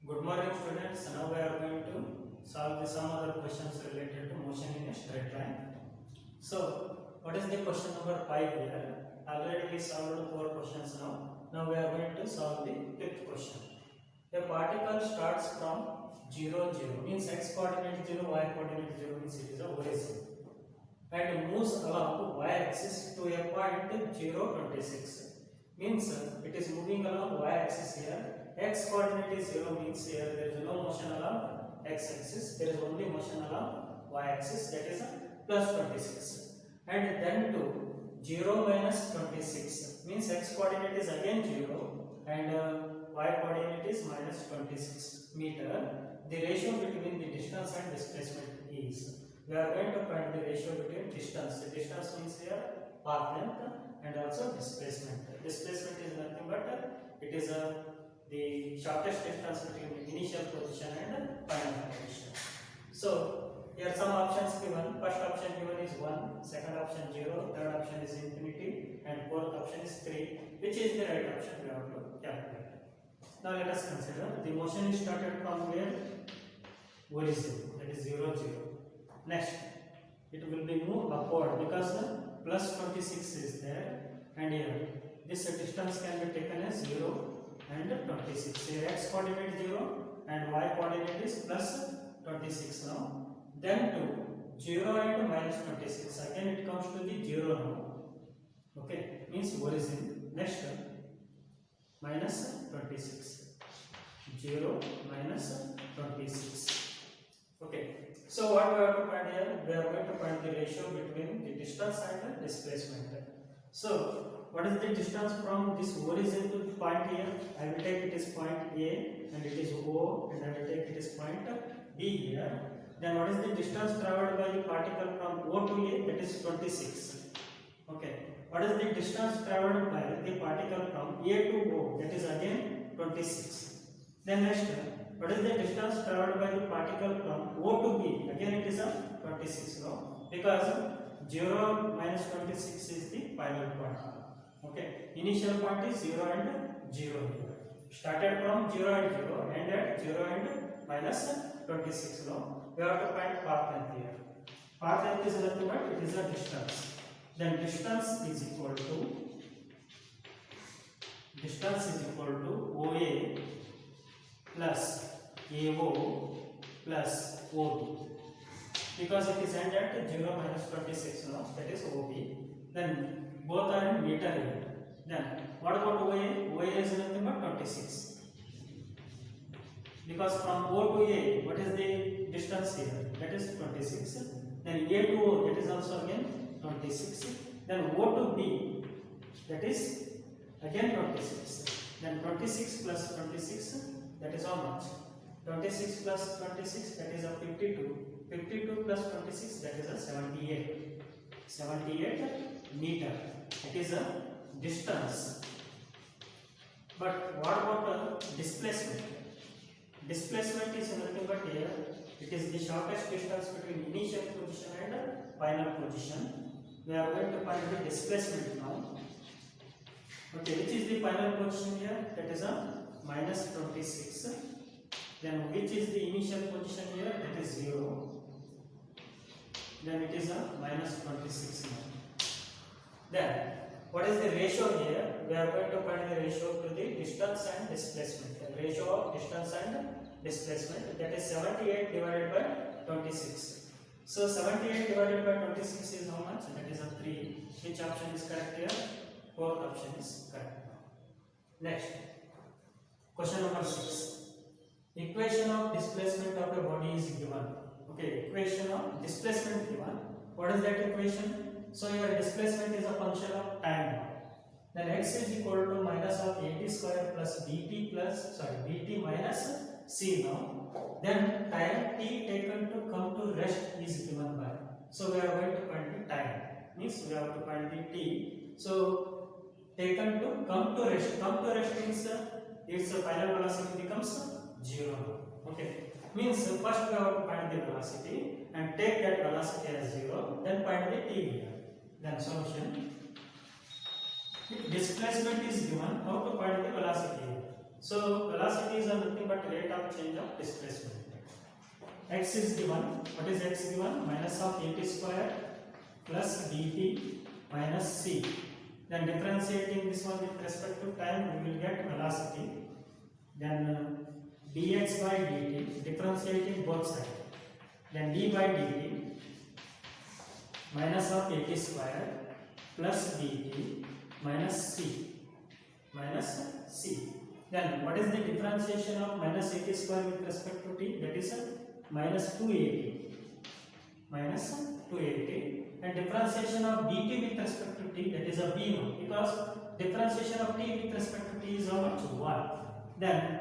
Good morning students. Now we are going to solve some other questions related to motion in a straight line. So what is the question number 5 here? Already we solved 4 questions now. Now we are going to solve the 5th question. A particle starts from 0, 0 means x coordinate 0, y coordinate 0 means it is a origin and moves along y axis to a point 0, 26 means it is moving along y axis here. X coordinate is 0 means here there is no motion along x axis, there is only motion along y axis, that is plus 26, and then to 0 minus 26 means x coordinate is again 0 and y coordinate is minus 26 meter. The ratio between the distance and displacement is, we are going to find the ratio between distance. The distance means here path length and also displacement. Displacement is nothing but it is the shortest distance between the initial position and final position. So here some options given. First option given is 1, second option 0, third option is infinity, and fourth option is 3. Which is the right option we have to calculate. Now let us consider the motion is started from where? Origin, that is 0, 0. Next, it will be moved upward because the plus 26 is there, and here this distance can be taken as 0 and 26. Here x coordinate 0 and y coordinate is plus 26 now. Then to 0 and minus 26. Again it comes to the 0 now. Okay, means origin. Next minus 26. 0 minus 26. Okay. So what we have to find here? We are going to find the ratio between the distance and the displacement. So what is the distance from this origin to the point here? I will take it as point A and it is O, and I will take it as point B here. Then what is the distance traveled by the particle from O to A? That is 26. Okay. What is the distance traveled by the particle from A to O? That is again 26. Then next, what is the distance traveled by the particle from O to B? Again it is a 26 now, because 0 minus 26 is the final point. Okay, initial point is 0 and 0 here. Started from 0 and 0, and at 0 and minus 26 now. We have to find path length here. Path length is nothing but it is a distance. Then distance is equal to OA plus AO plus OB, because it is end at 0 minus 26 now, that is OB. Then both are in meter here. Then what about OA? OA is nothing but 26, because from O to A, what is the distance here? That is 26. Then A to O, that is also again 26. Then O to B, that is again 26. Then 26 plus 26, that is how much? 26 plus 26, that is a 52. 52 plus 26, that is a 78. 78 meter. It is a distance. But what about displacement? Displacement is nothing but here. It is the shortest distance between initial position and final position. We are going to find the displacement now. Okay, which is the final position here? That is a minus 26. Then which is the initial position here? That is 0. Then it is a minus 26 now. Then what is the ratio here? We are going to find the ratio to the distance and displacement. The ratio of distance and displacement, that is 78 divided by 26. So 78 divided by 26 is how much? That is a 3. Which option is correct here? Fourth option is correct. Next, question number 6. Equation of displacement of a body is given. Okay, equation of displacement given. What is that equation? So your displacement is a function of time. Then x is equal to minus of at square plus dt minus c now. Then time t taken to come to rest is given by. So we are going to find the time. Means we have to find the t. So taken to come to rest. Come to rest means its final velocity becomes 0. Okay. Means first we have to find the velocity and take that velocity as 0. Then find the t here. Then solution. If displacement is given, how to find the velocity here? So velocity is nothing but rate of change of displacement. X is given. What is x given? Minus of at square plus dt minus c. Then differentiating this one with respect to time, we will get velocity. Then dx by dt, differentiating both sides. Then d by dt minus of at square plus dt minus c. Then what is the differentiation of minus at square with respect to t? That is minus 2at. And differentiation of dt with respect to t, that is a b1, because differentiation of t with respect to t is how much? 1. Then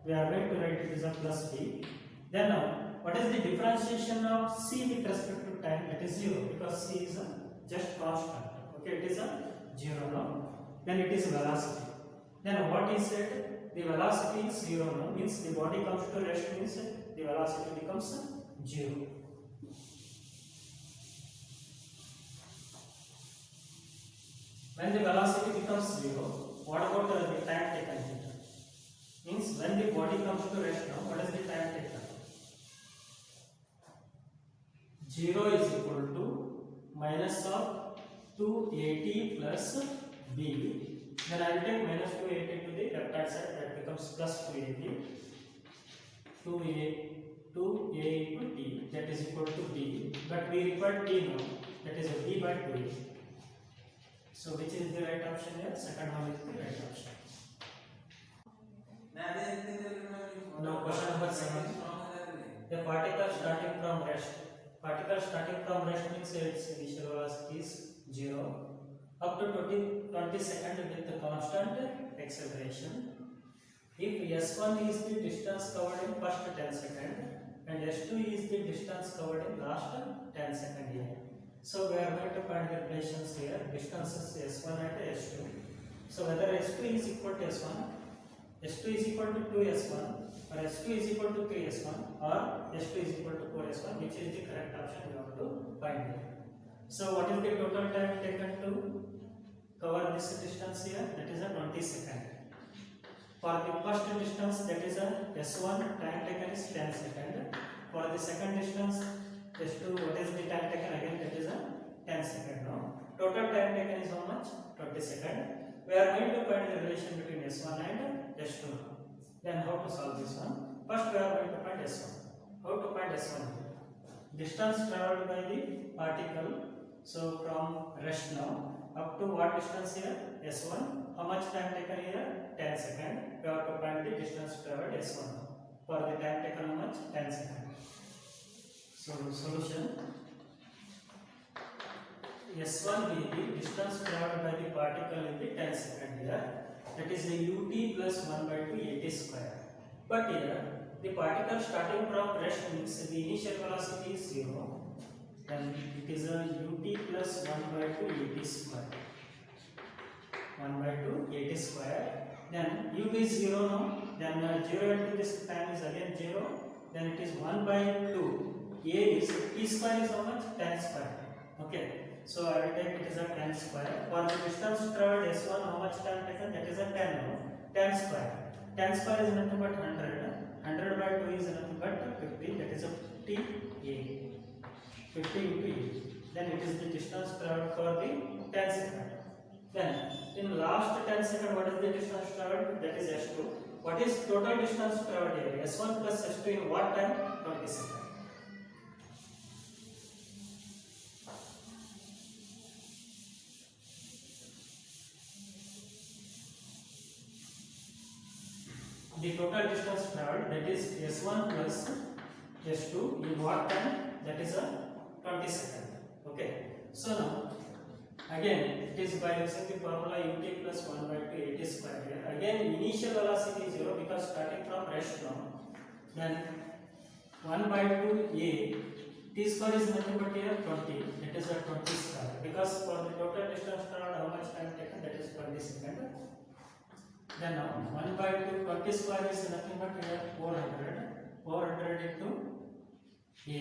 we are going to write it as a plus b. Then now, what is the differentiation of c with respect to time? That is 0, because c is a just constant. Okay, it is a 0 now. Then it is velocity. Then what is said? The velocity is 0 now, means the body comes to rest, means the velocity becomes 0. When the velocity becomes 0, what about the time taken here? Means when the body comes to rest now, what is the time taken? 0 is equal to minus of 2at plus b. Then I will take minus 2at to the left hand side, that becomes plus 2at. 2a into t, that is equal to b. But we require t now, that is a b by 2a. So which is the right option here? Second one is the right option. Now question number 7. The particle starting from rest. Particle starting from rest means its initial velocity is 0 up to 20 seconds with the constant acceleration. If S1 is the distance covered in first 10 seconds and S2 is the distance covered in last 10 seconds here. So we are going to find the relations here, distances S1 and S2. So whether S2 is equal to S1, S2 is equal to 2S1, or S2 is equal to 3S1, or S2 is equal to 4S1, which is the correct option we have to find here. So what is the total time taken to cover this distance here? That is a 20 seconds. For the first distance, that is a S1, time taken is 10 seconds. For the second distance, S2, what is the time taken again? That is a 10 seconds now. Total time taken is how much? 20 seconds. We are going to find the relation between S1 and S2 now. Then how to solve this one? First we are going to find S1. How to find S1? Distance traveled by the particle. So from rest now up to what distance here? S1. How much time taken here? 10 seconds. We have to find the distance traveled S1 now. For the time taken how much? 10 seconds. So solution, S1 will be distance traveled by the particle in the 10 seconds here. That is the ut plus 1 by 2 at square. But here the particle starting from rest means the initial velocity is 0. Then it is a ut plus 1 by 2 at square. 1 by 2 at square. Then u is 0 now. Then 0 into this time is again 0. Then it is 1 by 2. A is t square is how much? 10 square. Okay. So I will take it as a 10 square. For the distance traveled S1, how much time taken? That is a 10 now. 10 square. 10 square is nothing but 100. 100 by 2 is nothing but 50. That is a 50 A. 50 into A. Then it is the distance traveled for the 10 seconds. Then in last 10 seconds, what is the distance traveled? That is S2. What is total distance traveled here? S1 plus S2 in what time? 20 seconds. The total distance traveled, that is S1 plus S2 in what time? That is a 20 seconds. Okay. So now again it is by using the formula ut plus 1 by 2 at square here. Again initial velocity is 0 because starting from rest now. Then 1 by 2 A, t square is nothing but here 20. That is a 20 square. Because for the total distance traveled, how much time taken? That is 20 seconds. Then now 1 by 2, 20 square is nothing but here 400. 400 into A.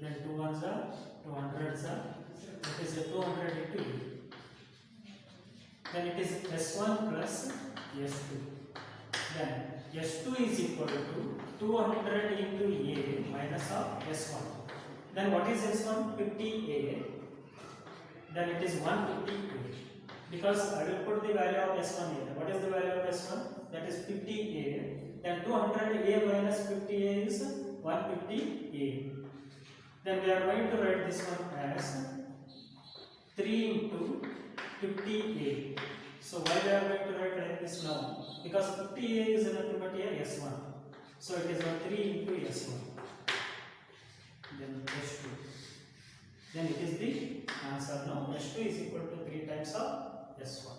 Then 2 ones are 200s are. That is a 200 into A. Then it is S1 plus S2. Then S2 is equal to 200 into A minus of S1. Then what is S1? 50A. Then it is 150A. Because I will put the value of S1 here. What is the value of S1? That is 50A. Then 200A minus 50A is 150A. Then we are going to write this one as 3 into 50A. So why we are going to write like this now? Because 50A is nothing but here S1. So it is 3 into S1. Then S2. Then it is the answer now. S2 is equal to 3 times of S1.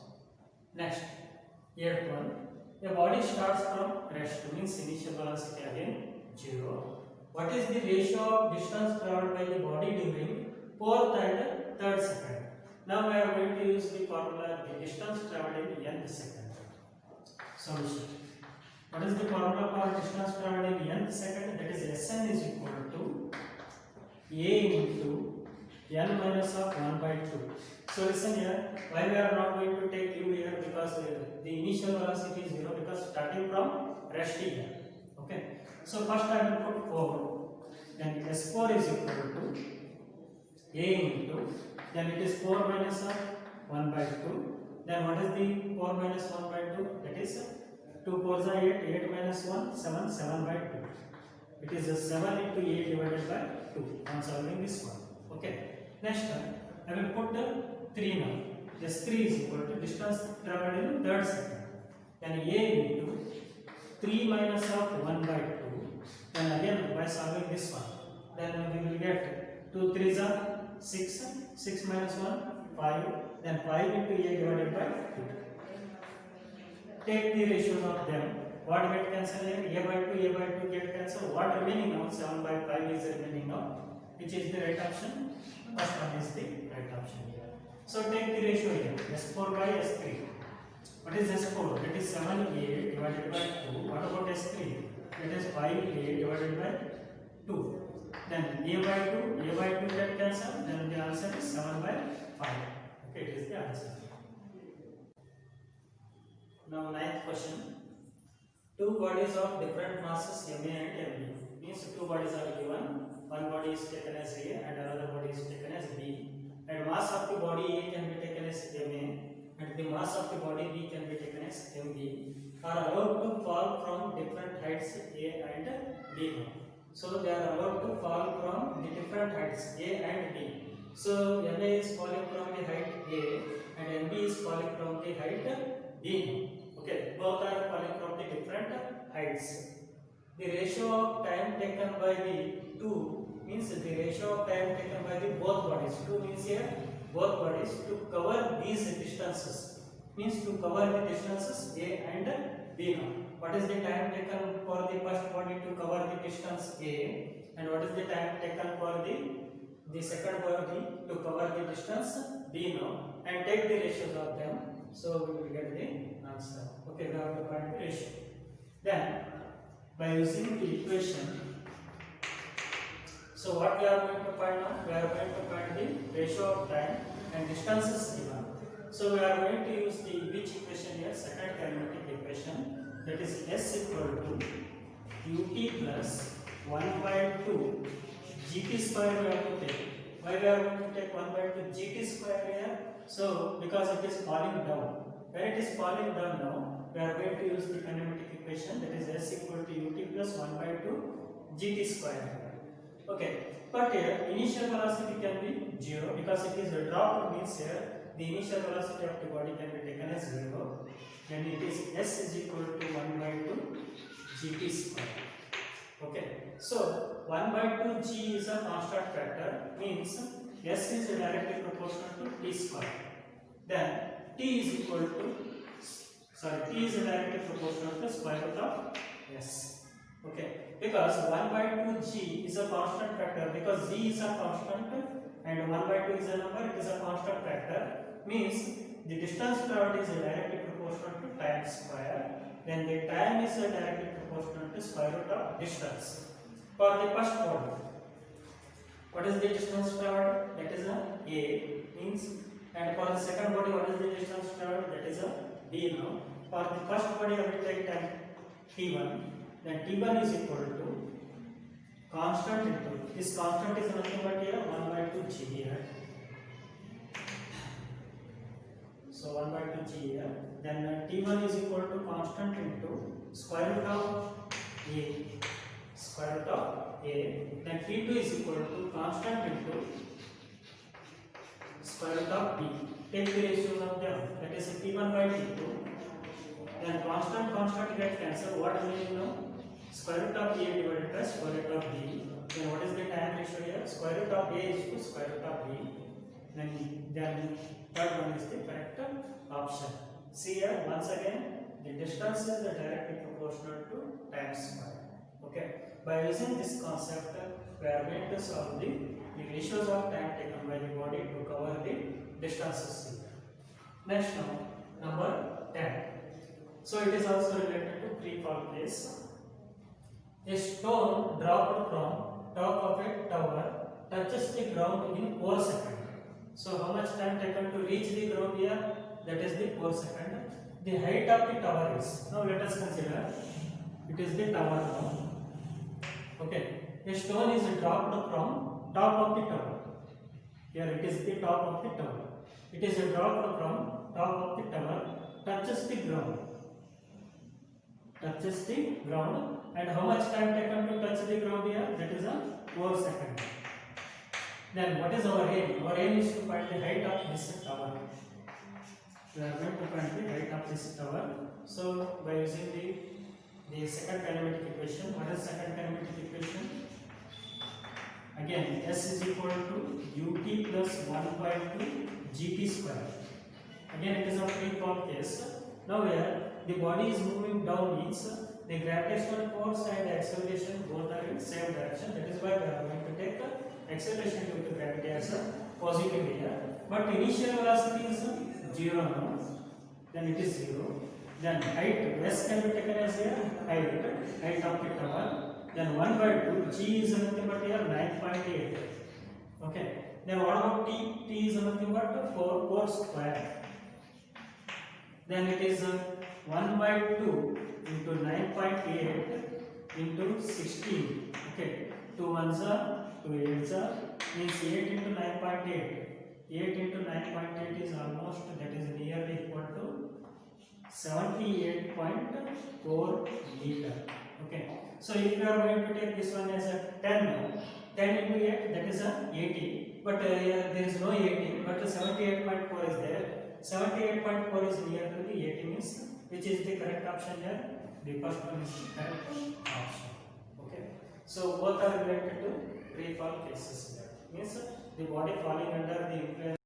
Next, eighth one. A body starts from rest, means initial velocity again 0. What is the ratio of distance traveled by the body during 4th and 3rd second? Now we are going to use the formula, the distance traveled in nth second. Solution. What is the formula for distance traveled in nth second? That is Sn is equal to A into n minus of 1 by 2. So listen here, why we are not going to take u here? Because the initial velocity is 0, because starting from rest here. Okay. So first I will put 4. Then S4 is equal to A into, then it is 4 minus of 1 by 2. Then what is the 4 minus 1 by 2? That is 2 4s are 8, 8 minus 1, 7, 7 by 2. It is 7 into 8 divided by 2. I am solving this one. Okay. Next one, I will put the 3 now. This 3 is equal to distance traveled in 3rd second. Then A into 3 minus of 1 by 2. Then again by solving this one, then we will get 2 3s are 6, 6 minus 1, 5. Then 5 into A divided by 2. Take the ratios of them. What get cancelled here? A by 2 get cancelled. What remaining now? 7 by 5 is remaining now. Which is the right option? First one is the right option here. So take the ratio here. S4 by S3. What is S4? That is 7A divided by 2. What about S3? That is 5A divided by 2. Then A by 2 get cancelled. Then the answer is 7 by 5. Okay, it is the answer. Now, ninth question. Two bodies of different masses MA and MB. Means two bodies are given. One body is taken as A and another body is taken as B. And mass of the body A can be taken as MA and the mass of the body B can be taken as MB. Are allowed to fall from different heights A and B. So they are allowed to fall from the different heights A and B. So MA is falling from the height A and MB is falling from the height B. Okay, both are falling from the different heights. The ratio of time taken by the two means the ratio of time taken by the both bodies. Two means here both bodies to cover these distances. Means to cover the distances A and B now. What is the time taken for the first body to cover the distance A and what is the time taken for the second body to cover the distance B now, and take the ratios of them. So we will get the answer. Okay, we have to find the ratio. Then by using the equation, so what we are going to find now? We are going to find the ratio of time and distances given. So we are going to use the which equation here? Second kinematic equation. That is S equal to ut plus 1 by 2 gt square we have to take. Why we are going to take 1 by 2 gt square here? So because it is falling down. When it is falling down now, we are going to use the kinematic equation, that is S equal to ut plus 1 by 2 gt square. Okay, but here initial velocity can be 0 because it is a drop, means here the initial velocity of the body can be taken as 0. Then it is S is equal to 1 by 2 gt square. Okay, so 1 by 2 g is a constant factor, means S is directly proportional to t square. Then t is equal to, t is directly proportional to square root of S. Okay, because 1 by 2 g is a constant factor, because g is a constant and 1 by 2 is a number, it is a constant factor, means the distance traveled is directly proportional to time square. Then the time is directly proportional to square root of distance. For the first body, what is the distance traveled? That is a means, and for the second body, what is the distance traveled? That is a b now. For the first body, I will take time. T1, then T1 is equal to constant into, this constant is nothing but here 1 by 2 G here. So 1 by 2 G here. Then T1 is equal to constant into square root of A. Square root of A. Then T2 is equal to constant into square root of B. Take the ratios of them. That is T1 by T2. Then constant get cancelled. What do we know? Square root of A divided by square root of B. Then what is the time ratio here? Square root of A is to square root of B. Then third one is the correct option. See here once again the distance is directly proportional to time square. Okay. By using this concept, we are going to solve the ratios of time taken by the body to cover the distances. Next now, number 10. So it is also related to free fall case. A stone dropped from top of a tower touches the ground in 4 seconds. So how much time taken to reach the ground here? That is the 4 seconds. The height of the tower is, now let us consider, it is the tower now. Okay, a stone is dropped from top of the tower. Here it is the top of the tower. It is dropped from top of the tower, touches the ground. Touches the ground, and how much time taken to touch the ground here? That is a 4 seconds. Then what is our aim? Our aim is to find the height of this tower. We are going to find the height of this tower. So by using the second kinematic equation, what is second kinematic equation? Again, S is equal to ut plus 1 by 2 gt square. Again, it is a free fall case. Now here the body is moving down, means the gravitational force and acceleration both are in same direction. That is why we are going to take acceleration due to gravity as a positive here. But initial velocity is 0 now. Then it is 0. Then height, S can be taken as a height of the tower. Then 1 by 2, G is nothing but here 9.8. Okay. Then what about T? T is nothing but 4 square. Then it is 1 by 2 into 9.8 into 16. Okay. 2 ones are 2 8s are, means 8 into 9.8. 8 into 9.8 is almost, that is nearly equal to 78.4 meter. Okay. So if you are going to take this one as a 10 into 8, that is a 80. But there is no 80, but 78.4 is there. 78.4 is near to the 80, means which is the correct option here? The first one is the correct option. Okay. So both are related to free fall cases here. Means the body falling under the influence